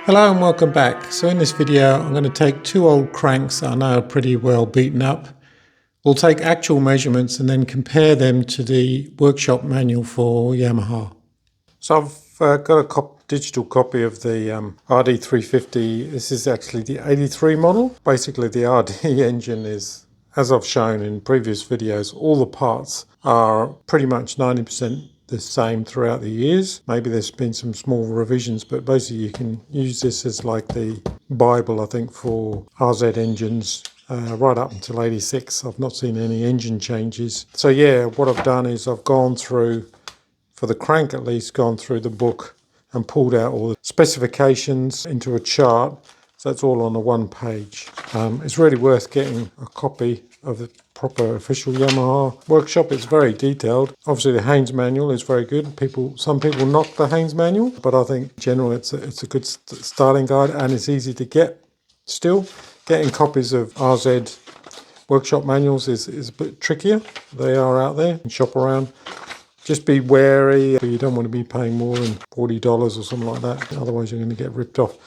Hello and welcome back. So in this video I'm going to take two old cranks that I know are pretty well beaten up. We'll take actual measurements and then compare them to the workshop manual for Yamaha. So I've got a digital copy of the RD350. This is actually the 83 model. Basically the RD engine is, as I've shown in previous videos, all the parts are pretty much 90% the same throughout the years. Maybe there's been some small revisions, but basically you can use this as like the Bible, I think, for RZ engines. Right up until 86, I've not seen any engine changes. So yeah, what I've done is I've gone through, for the crank at least, gone through the book and pulled out all the specifications into a chart. So that's all on the one page. It's really worth getting a copy of the proper official Yamaha workshop. It's very detailed. Obviously the Haynes manual is very good. Some people knock the Haynes manual, but I think in general it's a good starting guide, and it's easy to get still. Getting copies of RZ workshop manuals is a bit trickier. They are out there, and shop around. Just be wary. You don't want to be paying more than $40 or something like that. Otherwise you're going to get ripped off.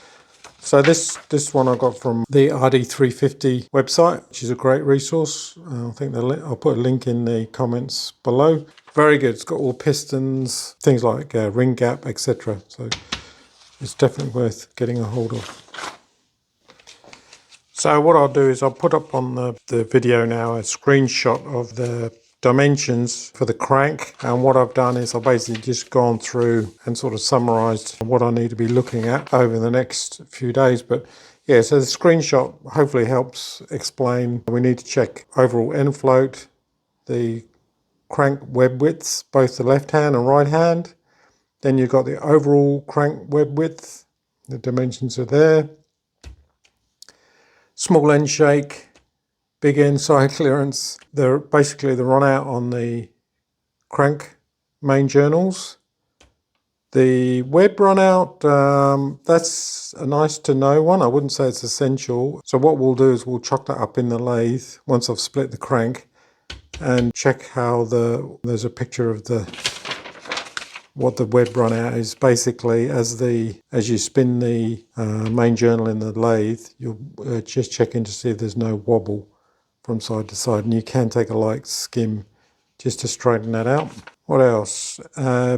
So this one I got from the RD350 website, which is a great resource. I think I'll put a link in the comments below. Very good. It's got all pistons, things like ring gap, etc. So it's definitely worth getting a hold of. So what I'll do is I'll put up on the video now a screenshot of the dimensions for the crank, and what I've done is I've basically just gone through and sort of summarized what I need to be looking at over the next few days. But yeah, so the screenshot hopefully helps explain. We need to check overall end float, the crank web widths, both the left hand and right hand. Then you've got the overall crank web width, the dimensions are there. Small end shake, big end side clearance. They're basically the run out on the crank main journals. The web run out, that's a nice to know one. I wouldn't say it's essential. So what we'll do is we'll chuck that up in the lathe once I've split the crank and check how there's a picture of what the web run out is. Basically, as you spin the main journal in the lathe, you'll just checking to see if there's no wobble from side to side, and you can take a light skim just to straighten that out. What else?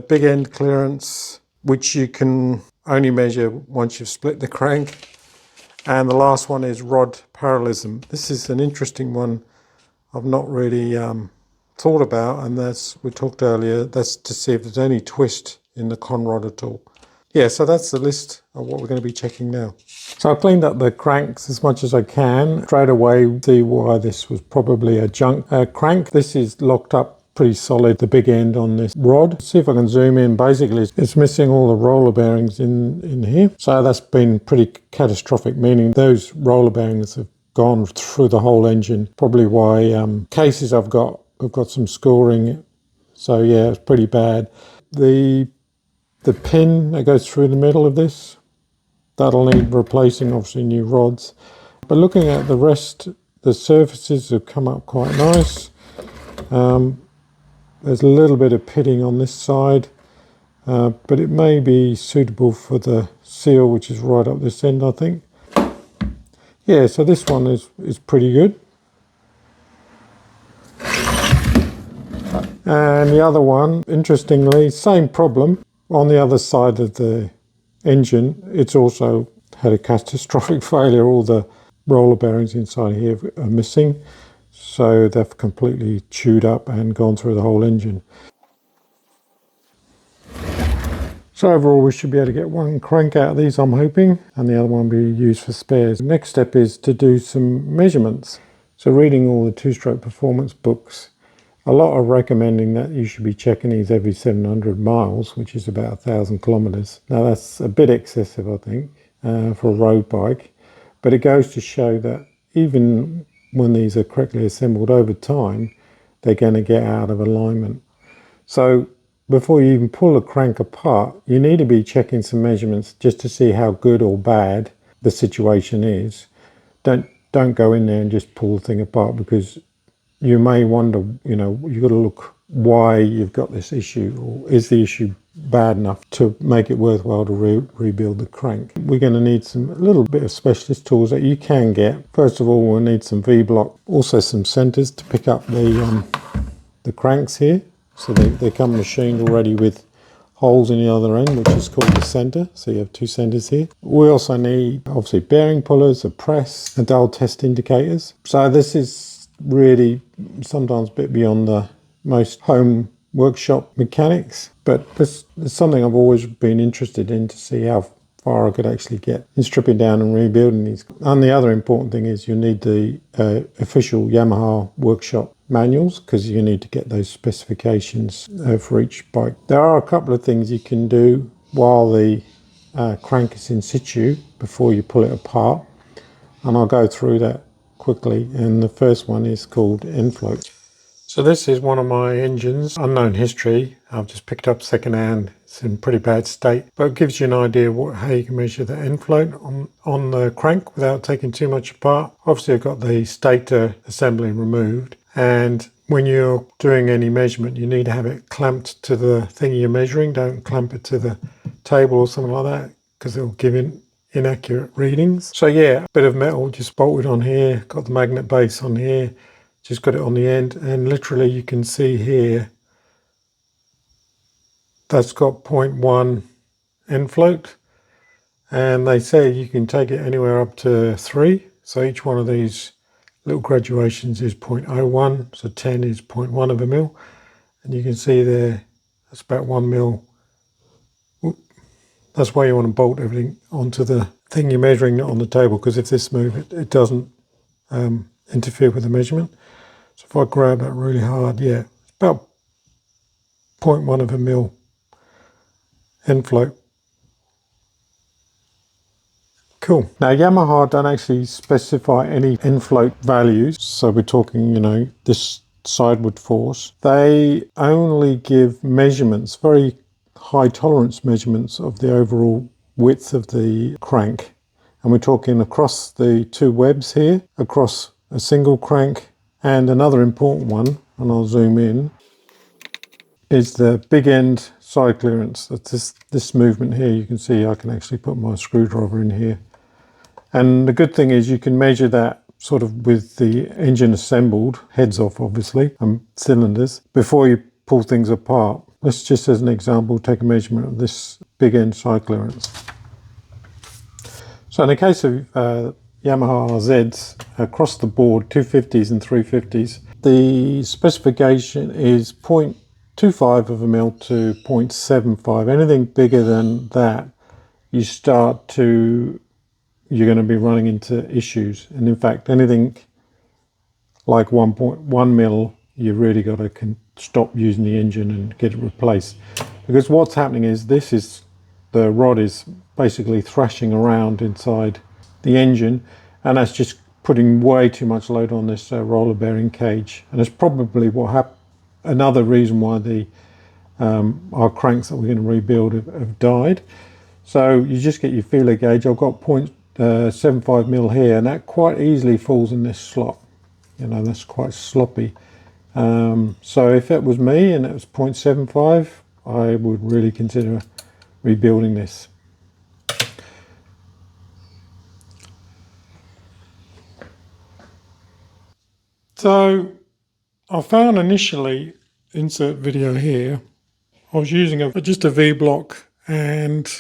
Big end clearance, which you can only measure once you've split the crank. And the last one is rod parallelism. This is an interesting one I've not really thought about, and we talked earlier, that's to see if there's any twist in the con rod at all. Yeah, so that's the list of what we're going to be checking now. So I cleaned up the cranks as much as I can. Straight away, see why this was probably a junk crank. This is locked up pretty solid, the big end on this rod. See if I can zoom in. Basically, it's missing all the roller bearings in here. So that's been pretty catastrophic, meaning those roller bearings have gone through the whole engine. Probably why cases I've got some scoring. So yeah, it's pretty bad. The pin that goes through the middle of this, that'll need replacing, obviously new rods. But looking at the rest, the surfaces have come up quite nice. There's a little bit of pitting on this side, but it may be suitable for the seal, which is right up this end, I think. Yeah, so this one is pretty good. And the other one, interestingly, same problem. On the other side of the engine, it's also had a catastrophic failure. All the roller bearings inside here are missing. So they've completely chewed up and gone through the whole engine. So overall, we should be able to get one crank out of these, I'm hoping, and the other one will be used for spares. The next step is to do some measurements. So reading all the two-stroke performance books, a lot are recommending that you should be checking these every 700 miles, which is about 1,000 kilometers. Now that's a bit excessive, I think, for a road bike, but it goes to show that even when these are correctly assembled over time, they're going to get out of alignment. So before you even pull a crank apart, you need to be checking some measurements just to see how good or bad the situation is. Don't go in there and just pull the thing apart, because you may wonder, you've got to look why you've got this issue, or is the issue bad enough to make it worthwhile to rebuild the crank. We're going to need a little bit of specialist tools that you can get. First of all, we'll need some V-block, also some centers to pick up the cranks here. So they come machined already with holes in the other end, which is called the center. So you have two centers here. We also need obviously bearing pullers, a press, and dial test indicators. So this is really sometimes a bit beyond the most home workshop mechanics, but this is something I've always been interested in, to see how far I could actually get in stripping down and rebuilding these. And the other important thing is you need the official Yamaha workshop manuals, because you need to get those specifications for each bike. There are a couple of things you can do while the crank is in situ before you pull it apart, and I'll go through that quickly. And the first one is called end float. So this is one of my engines, unknown history. I've just picked up secondhand. It's in pretty bad state, but it gives you an idea how you can measure the end float on the crank without taking too much apart. Obviously I've got the stator assembly removed, and when you're doing any measurement you need to have it clamped to the thing you're measuring. Don't clamp it to the table or something like that, because it'll give inaccurate readings. So yeah, a bit of metal just bolted on here, got the magnet base on here, just got it on the end, and literally you can see here that's got 0.1 end float, and they say you can take it anywhere up to 3. So each one of these little graduations is 0.01, so 10 is 0.1 of a mil, and you can see there that's about 1 mil. That's why you want to bolt everything onto the thing you're measuring on the table, because if this moves, it doesn't interfere with the measurement. So if I grab that really hard, yeah, it's about 0.1 of a mil end float. Cool. Now Yamaha don't actually specify any end float values, so we're talking, you know, this sideward force. They only give measurements, very high tolerance measurements of the overall width of the crank, and we're talking across the two webs here, across a single crank. And another important one, and I'll zoom in, is the big end side clearance. That's this movement here. You can see I can actually put my screwdriver in here. And the good thing is you can measure that sort of with the engine assembled, heads off obviously, and cylinders, before you pull things apart. Let's just, as an example, take a measurement of this big end side clearance. So in the case of Yamaha RZs, across the board, 250s and 350s, the specification is 0.25 of a mil to 0.75. Anything bigger than that, you're going to be running into issues. And in fact, anything like 1.1 mil, you really got to stop using the engine and get it replaced. Because what's happening is the rod is basically thrashing around inside the engine, and that's just putting way too much load on this roller bearing cage. And it's probably another reason why our cranks that we're going to rebuild have died. So you just get your feeler gauge. I've got 0.75 mil here, and that quite easily falls in this slot. You know, that's quite sloppy. So if it was me and it was 0.75, I would really consider rebuilding this. So I found initially, insert video here, I was using just a V-block and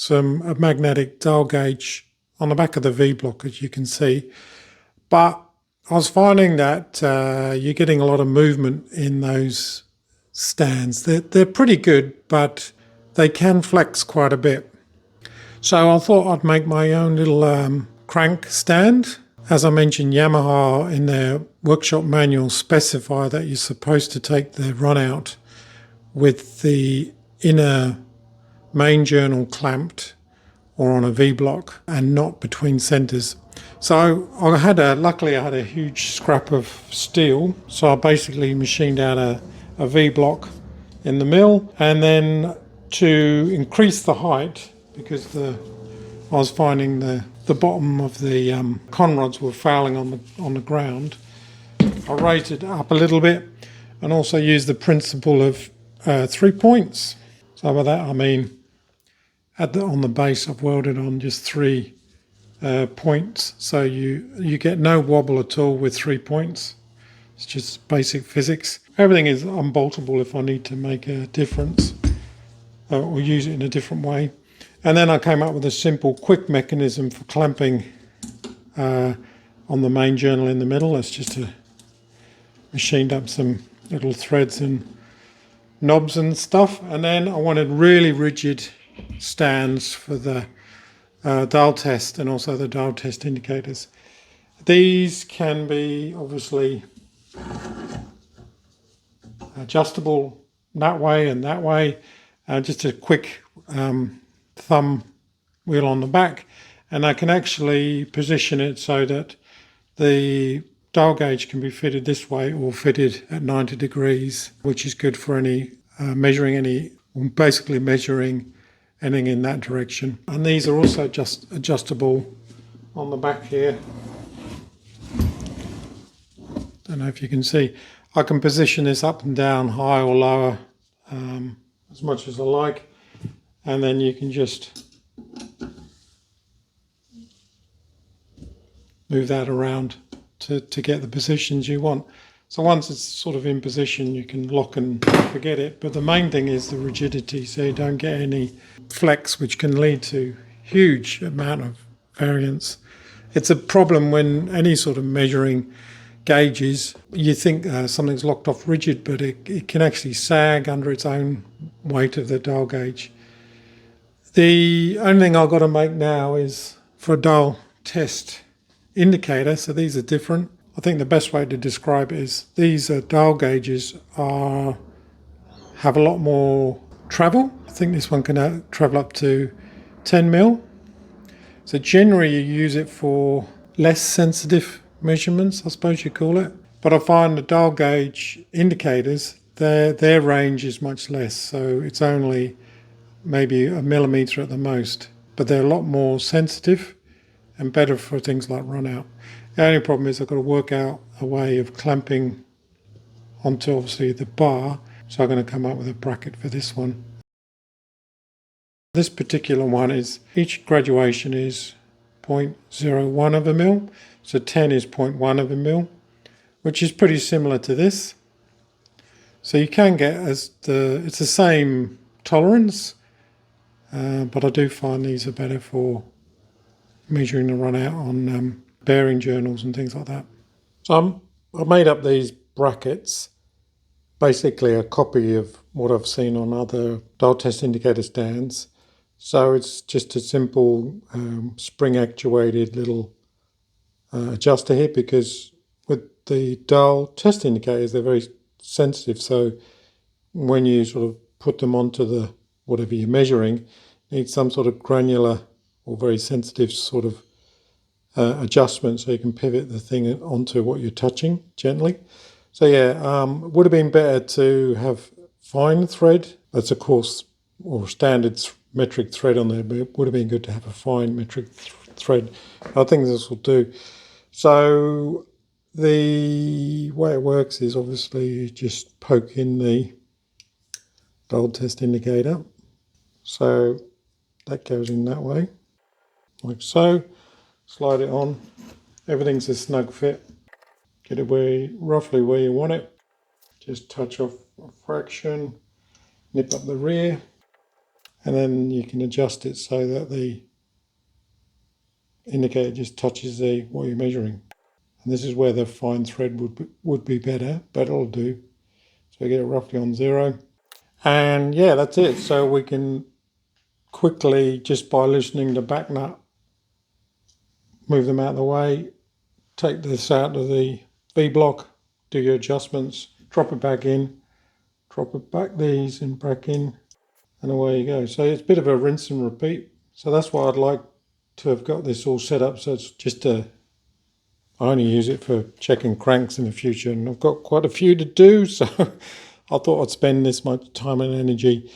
a magnetic dial gauge on the back of the V-block, as you can see. But I was finding that you're getting a lot of movement in those stands. They're pretty good, but they can flex quite a bit. So I thought I'd make my own little crank stand. As I mentioned, Yamaha in their workshop manual specify that you're supposed to take the Runout with the inner main journal clamped or on a V-block and not between centers. So luckily I had a huge scrap of steel, so I basically machined out a V-block in the mill, and then to increase the height, because I was finding the bottom of the con rods were fouling on the ground, I raised it up a little bit and also used the principle of 3 points. So by that I mean on the base I've welded on just 3 points, so you get no wobble at all with 3 points. It's just basic physics. Everything is unboltable if I need to make a difference or use it in a different way. And then I came up with a simple quick mechanism for clamping on the main journal in the middle. It's just machined up some little threads and knobs and stuff. And then I wanted really rigid stands for the dial test and also the dial test indicators. These can be obviously adjustable that way and that way. Just a quick thumb wheel on the back, and I can actually position it so that the dial gauge can be fitted this way or fitted at 90 degrees, which is good for basically measuring anything in that direction. And these are also just adjustable on the back here. Don't know if you can see. I can position this up and down, high or lower, as much as I like, and then you can just move that around to get the positions you want. So once it's sort of in position, you can lock and forget it. But the main thing is the rigidity, so you don't get any flex, which can lead to huge amount of variance. It's a problem when any sort of measuring gauges, you think something's locked off rigid, but it can actually sag under its own weight of the dial gauge. The only thing I've got to make now is for a dial test indicator, so these are different. I think the best way to describe it is these dial gauges have a lot more travel. I think this one can travel up to 10 mil. So generally you use it for less sensitive measurements, I suppose you call it. But I find the dial gauge indicators, their range is much less. So it's only maybe a millimetre at the most. But they're a lot more sensitive and better for things like Runout. The only problem is I've got to work out a way of clamping onto obviously the bar. So I'm going to come up with a bracket for this one. This particular one is, each graduation is 0.01 of a mil. So 10 is 0.1 of a mil, which is pretty similar to this. So you can get it's the same tolerance, but I do find these are better for measuring the Runout on bearing journals and things like that. So I've made up these brackets, basically a copy of what I've seen on other dial test indicator stands. So it's just a simple spring actuated little adjuster here, because with the dial test indicators, they're very sensitive. So when you sort of put them onto the whatever you're measuring, you need some sort of granular or very sensitive sort of adjustment so you can pivot the thing onto what you're touching gently. So yeah, it would have been better to have fine thread. That's of course, or standard metric thread on there, but it would have been good to have a fine metric thread. I think this will do. So the way it works is obviously you just poke in the dial test indicator. So that goes in that way, like so. Slide it on. Everything's a snug fit. Get it roughly where you want it. Just touch off a fraction, nip up the rear, and then you can adjust it so that the indicator just touches what you're measuring. And this is where the fine thread would be better, but it'll do. So get it roughly on 0. And yeah, that's it. So we can quickly, just by loosening the back nut, move them out of the way, take this out of the V-block, do your adjustments, drop it back in, drop it back these and back in, and away you go. So it's a bit of a rinse and repeat. So that's why I'd like to have got this all set up. So it's just I only use it for checking cranks in the future, and I've got quite a few to do, so I thought I'd spend this much time and energy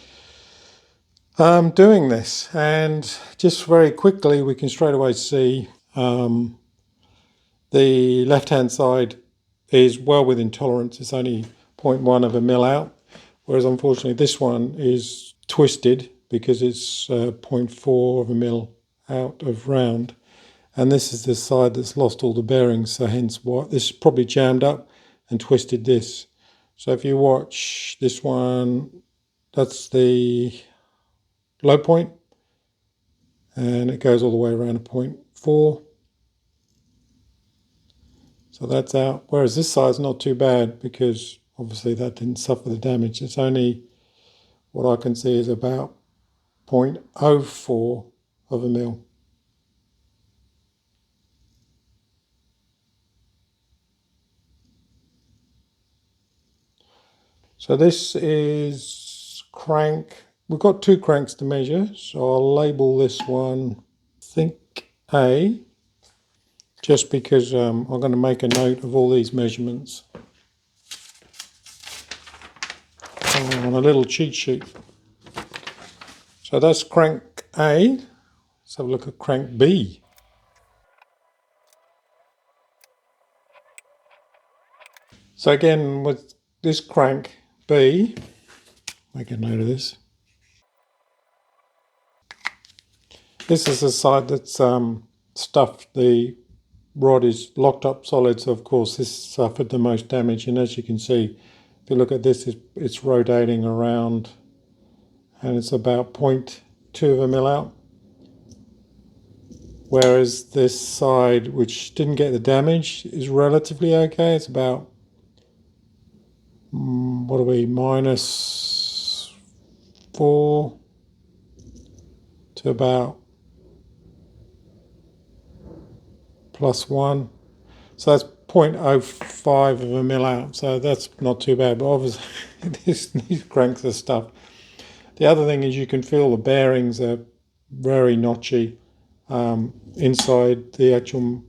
doing this. And just very quickly, we can straight away see the left-hand side is well within tolerance. It's only 0.1 of a mil out, whereas unfortunately this one is twisted because it's 0.4 of a mil out of round. And this is the side that's lost all the bearings, so hence what this is probably jammed up and twisted this. So if you watch this one, that's the low point, and it goes all the way around to 0.4. So that's out. Whereas this side's not too bad because obviously that didn't suffer the damage. It's only, what I can see is about 0.04 of a mil. So this is crank. We've got two cranks to measure, so I'll label this one, I think A, just because I'm going to make a note of all these measurements on a little cheat sheet. So that's crank A. Let's have a look at crank B. So again, with this crank B, make a note of this. This is the side that's stuffed. The rod is locked up solid, so of course this suffered the most damage. And as you can see, if you look at this, it's rotating around and it's about 0.2 of a mil out. Whereas this side, which didn't get the damage, is relatively okay. It's about, what are we, -4 to about +1. So that's 0.05 of a mil out. So that's not too bad. But obviously, these cranks are stuffed. The other thing is you can feel the bearings are very notchy inside the actual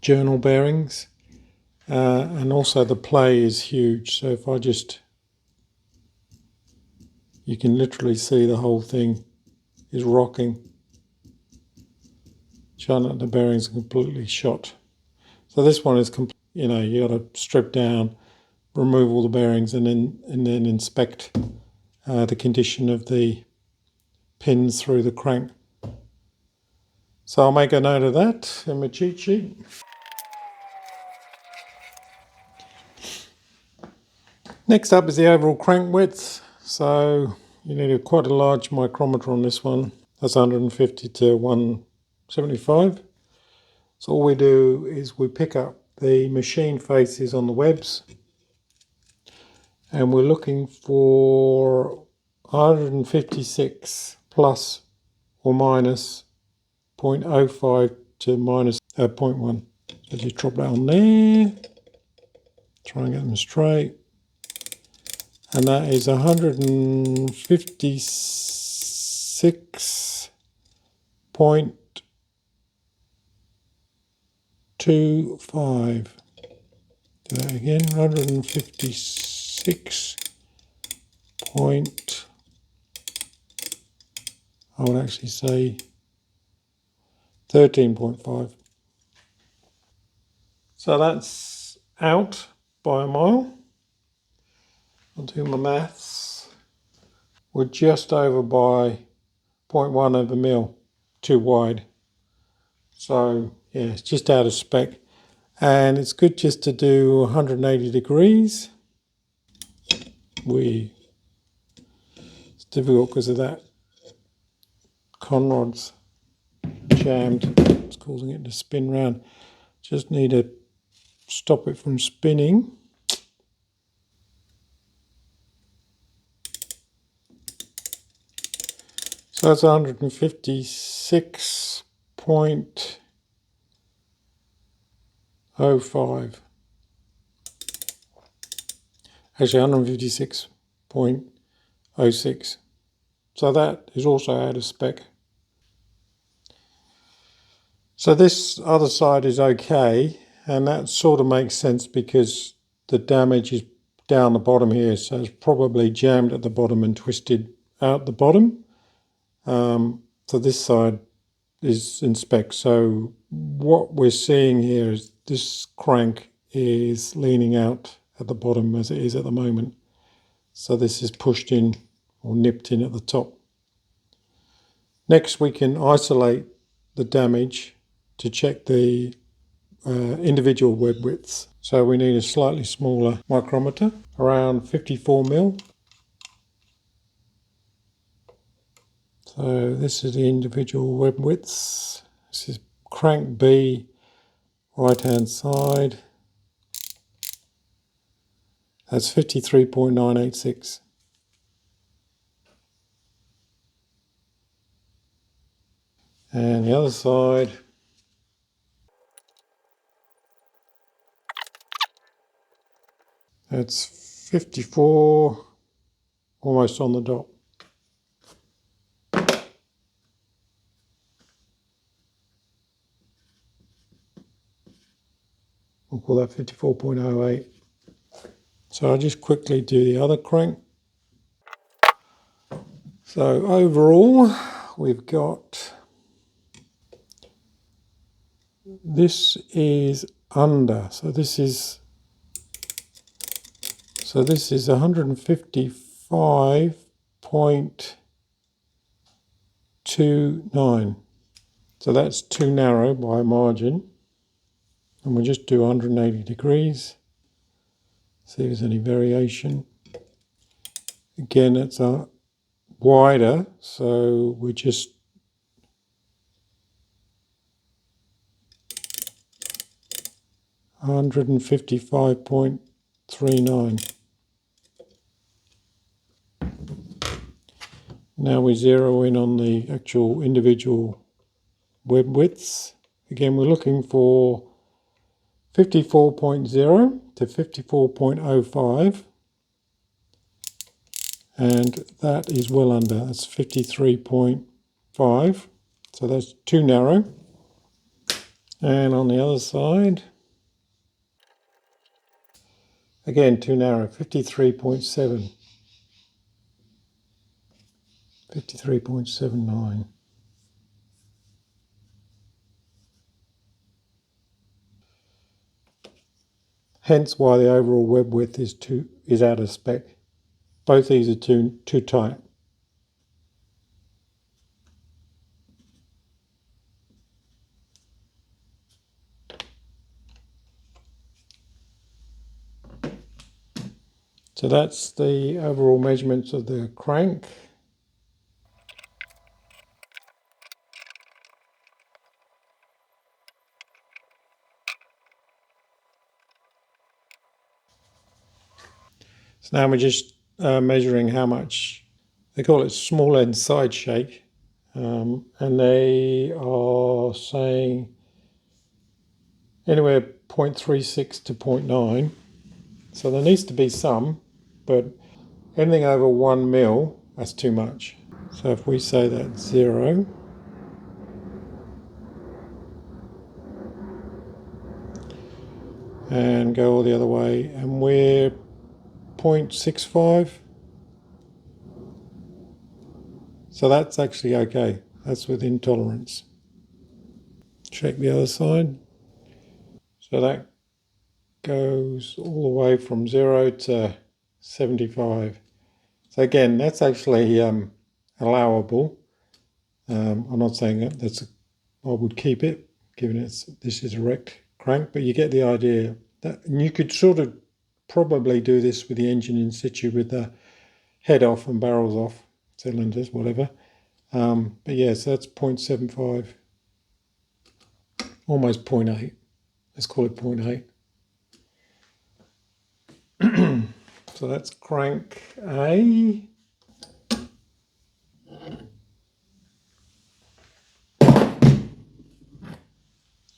journal bearings. And also the play is huge. So if I just, you can literally see the whole thing is rocking. Showing that the bearings are completely shot. So this one is, you know, you got to strip down, remove all the bearings, and then inspect the condition of the pins through the crank. So I'll make a note of that in my cheat sheet. Next up is the overall crank width. So you need quite a large micrometer on this one. That's 150 to 175. So all we do is we pick up the machine faces on the webs, and we're looking for 156 plus or minus 0.05 to minus 0.1. So just drop that on there, try and get them straight. And that is 156.25. Do that again, 156 point, I would actually say 13.5. So that's out by a mile. I'll do my maths. We're just over by 0.1 of a mil, too wide. So yeah, it's just out of spec. And it's good just to do 180 degrees. It's difficult because of that conrod's jammed. It's causing it to spin round. Just need to stop it from spinning. So that's 156.05. Actually 156.06. So that is also out of spec. So this other side is okay, and that sort of makes sense because the damage is down the bottom here, so it's probably jammed at the bottom and twisted out the bottom. So this side is in spec. So what we're seeing here is this crank is leaning out at the bottom as it is at the moment. So this is pushed in or nipped in at the top. Next we can isolate the damage to check the individual web widths. So we need a slightly smaller micrometer, around 54mm. So this is the individual web widths. This is crank B, right hand side. That's 53.986. And the other side, that's 54, almost on the dot. We'll call that 54.08. So I'll just quickly do the other crank. So overall, we've got, this is under, so this is 155.29. So that's too narrow by a margin. And we'll just do 180 degrees. See if there's any variation. Again, it's wider, so we just $155.39. Now we zero in on the actual individual web widths. Again, we're looking for 54.0 to 54.05, and that is well under. That's 53.5, so that's too narrow. And on the other side, again too narrow, 53.7, 53.79. Hence why the overall web width is out of spec. Both these are too tight. So that's the overall measurements of the crank. So now we're just measuring how much, they call it small end side shake, and they are saying anywhere 0.36 to 0.9. So there needs to be some, but anything over 1 mil, that's too much. So if we say that's 0, and go all the other way, and we're 0.65. So that's actually okay. That's within tolerance. Check the other side. So that goes all the way from 0 to 75. So again, that's actually allowable. I'm not saying that I would keep it, given this is a wrecked crank, but you get the idea. And you could sort of probably do this with the engine in situ with the head off and barrels off, cylinders, whatever. But yeah, so that's 0.75, almost 0.8. Let's call it 0.8. So that's crank A.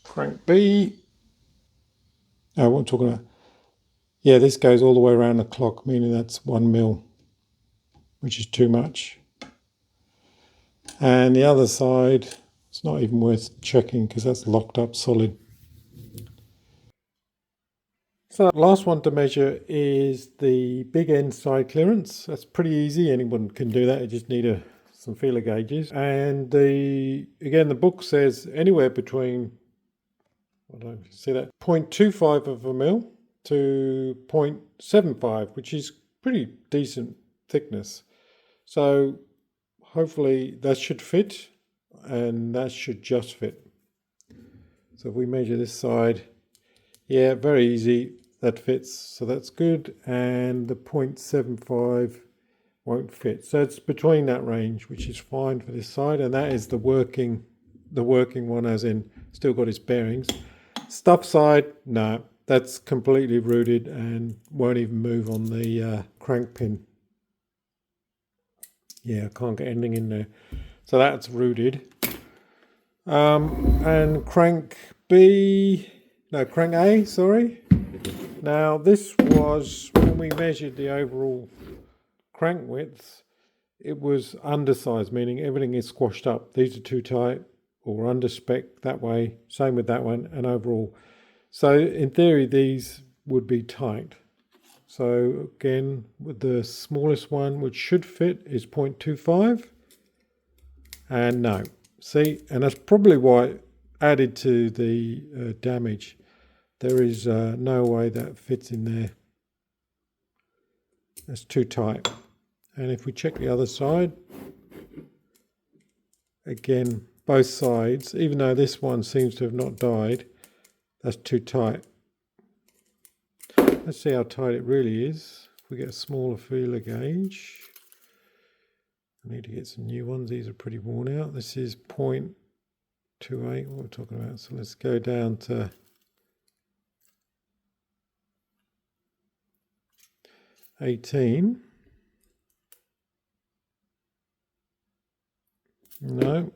Crank B. Oh, what I'm talking about. Yeah, this goes all the way around the clock, meaning that's 1 mil, which is too much. And the other side, it's not even worth checking because that's locked up solid. So last one to measure is the big end side clearance. That's pretty easy. Anyone can do that. You just need some feeler gauges. And again, the book says anywhere between, I don't know if you see that, 0.25 of a mil to 0.75, which is pretty decent thickness. So hopefully that should fit, and that should just fit. So if we measure this side, yeah, very easy, that fits, so that's good. And the 0.75 won't fit, so it's between that range, which is fine for this side. And that is the working one, as in still got its bearings. Stuff side, no, that's completely rooted and won't even move on the crank pin. Yeah, I can't get anything in there, so that's rooted. And crank A, sorry. Now this was, when we measured the overall crank width, it was undersized, meaning everything is squashed up. These are too tight or under spec that way, same with that one, and overall. So in theory these would be tight. So again, with the smallest one, which should fit, is 0.25, and no. See, and that's probably why it added to the damage. There is no way that fits in there. That's too tight. And if we check the other side, again, both sides, even though this one seems to have not died, that's too tight. Let's see how tight it really is. If we get a smaller feeler gauge, I need to get some new ones. These are pretty worn out. This is 0.28, what we're talking about. So let's go down to 18. No.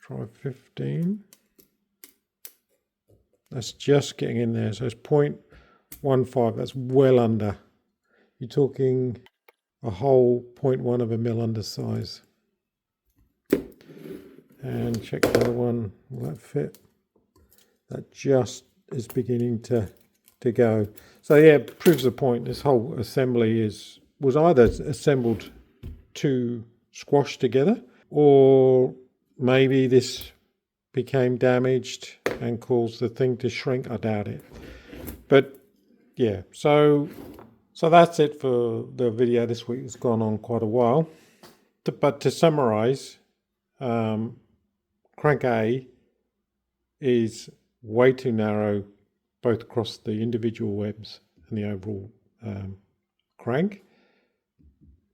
Try 15. That's just getting in there. So it's 0.15. That's well under. You're talking a whole 0.1 of a mil under size. And check the other one. Will that fit? That just is beginning to go. So yeah, it proves the point. This whole assembly was either assembled to squash together, or maybe this became damaged and caused the thing to shrink. I doubt it. But yeah, so that's it for the video this week. It's gone on quite a while. But to summarize, crank A is way too narrow, both across the individual webs and the overall crank,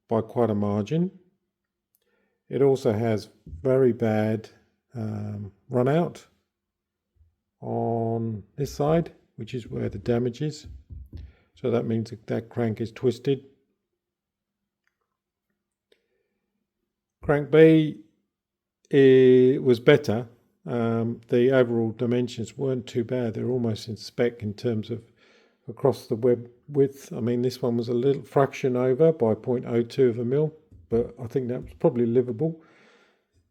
by quite a margin. It also has very bad run out on this side, which is where the damage is. So that means that crank is twisted. Crank B was better. The overall dimensions weren't too bad. They're almost in spec in terms of across the web width. I mean, this one was a little fraction over by 0.02 of a mil, but I think that was probably livable.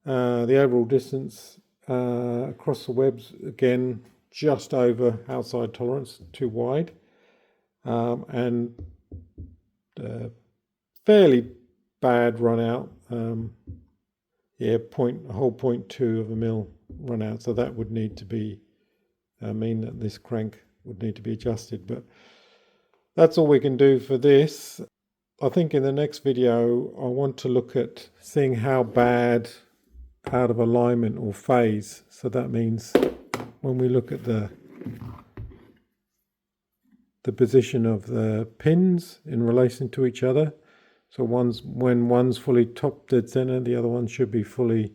The overall distance across the webs, again, just over outside tolerance, too wide. And fairly bad run out. Yeah, a whole 0.2 of a mil run out. So that would need to be, mean that this crank would need to be adjusted. But that's all we can do for this. I think in the next video, I want to look at seeing how bad out of alignment or phase. So that means when we look at the position of the pins in relation to each other. So when one's fully top dead center, the other one should be fully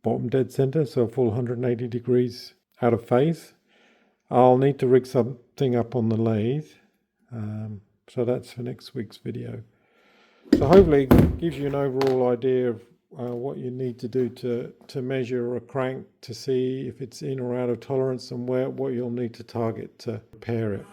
bottom dead center, so a full 180 degrees out of phase. I'll need to rig something up on the lathe. So that's for next week's video. So hopefully it gives you an overall idea of what you need to do to measure a crank to see if it's in or out of tolerance, and what you'll need to target to repair it.